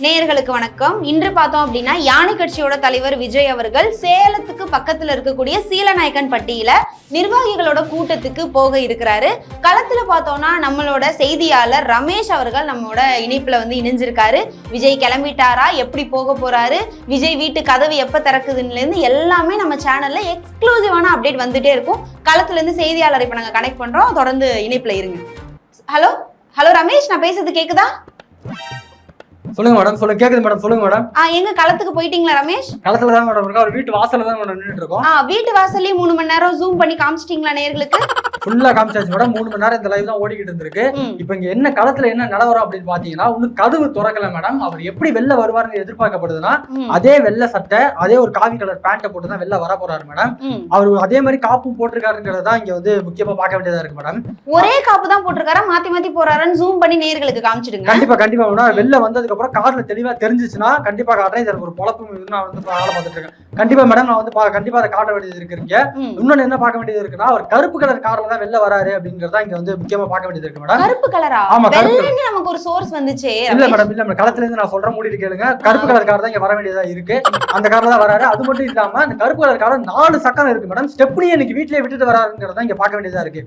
நேயர்களுக்கு வணக்கம். இன்று பார்த்தோம் அப்படின்னா யானை கட்சியோட தலைவர் விஜய் அவர்கள் சேலத்துக்கு பக்கத்துல இருக்கக்கூடிய சீலநாயக்கன் பட்டியில நிர்வாகிகளோட கூட்டத்துக்கு போக இருக்கிறாரு. களத்துல பார்த்தோம்னா நம்மளோட செய்தியாளர் ரமேஷ் அவர்கள் நம்மளோட இணைப்புல இணைஞ்சிருக்காரு. விஜய் கிளம்பிட்டாரா, எப்படி போக போறாரு, விஜய் வீட்டு கதவு எப்ப திறக்குதுன்னு இருந்து எல்லாமே நம்ம சேனல்ல எக்ஸ்க்ளூசிவான அப்டேட் வந்துட்டே இருக்கும். களத்துல இருந்து செய்தியாளர் இப்ப நாங்க கனெக்ட் பண்றோம். தொடர்ந்து இணைப்புல இருங்க. ஹலோ ஹலோ ரமேஷ், நான் பேசுறது கேக்குதா? சொல்லுங்க மேடம். சொல்லுங்க, கேக்குது மேடம். சொல்லுங்க மேடம். எங்க களத்துக்கு போயிட்டீங்களா ரமேஷ்? களத்துல தான் மேடம் இருக்கோம். ஒரு வீட்டு வாசல்ல தான் மேடம் நின்னுட்டு இருக்கோம். வீட்டு வாசல்லயே 3 மணி நேரம் ஜூம் பண்ணி காமிச்சிட்டீங்களா நேயர்களுக்கு? ஃபுல்லா காமிச்சாச்சு மேடம். 3 மணி நேரம் இந்த லைவ் தான் ஓடிக்கிட்டு இருந்திருக்கு. இப்போ இங்க என்ன களத்துல என்ன நிலவரம் அப்படின்னு பாத்தீங்கன்னா, இன்னும் கதவு திறக்கல மேடம். அவர் எப்படி வெளில வருவாருன்னு எதிர்பார்க்கப்படுதுன்னா, அதே வெள்ளை சட்டை, அதே ஒரு காவி கலர் பேண்ட்டை போட்டு தான் வெளில வர போறாரு மேடம். அவர் அதே மாதிரி காப்பும் போட்டிருக்காருங்கிறதா இங்க முக்கியமா பார்க்க வேண்டியதா இருக்கு மேடம். ஒரே காப்பு தான் போட்டிருக்காரா, மாத்தி மாத்தி போறாருன்னு ஜூம் பண்ணி நேயர்களுக்கு காமிச்சிடுங்க. கண்டிப்பா கண்டிப்பா மேடம். வெளில வந்ததுக்கு அப்புறம் கார்ல தெளிவா தெரிஞ்சிச்சுன்னா கண்டிப்பா காட்டுறேன். இதற்கு ஒரு பொழப்பு நான் வேலை பார்த்துட்டு இருக்கேன். கண்டிப்பா மேடம், நான் கண்டிப்பா அதை காட்ட வேண்டியது இருக்குங்க. இன்னொன்னு என்ன பார்க்க வேண்டியது இருக்குன்னா, அவர் கருப்பு கலர் கார்ல தான் வெளில வராரு அப்படிங்கறதா இங்க முக்கியமா பார்க்க வேண்டியது இருக்கு மேடம். கருப்பு கலரா? ஆமா, வெள்ளன்னு நமக்கு ஒரு சோர்ஸ் வந்துச்சே. இல்ல மேடம், இல்ல மேடம். களத்துல இருந்து நான் சொல்றேன், மூடிட்டு கேளுங்க. கருப்பு கலர் கார் தான் இங்க வர வேண்டியதா இருக்கு. அந்த கார்ல தான் வராரு. அது மட்டும் இல்லாம அந்த கருப்பு கலர் கார்ல 4 சக்கரம் இருக்கு மேடம். ஸ்டெப்னி எனக்கு வீட்லயே விட்டுட்டு வராருங்கிறதா இங்க பார்க்க வேண்டியதா இருக்கு.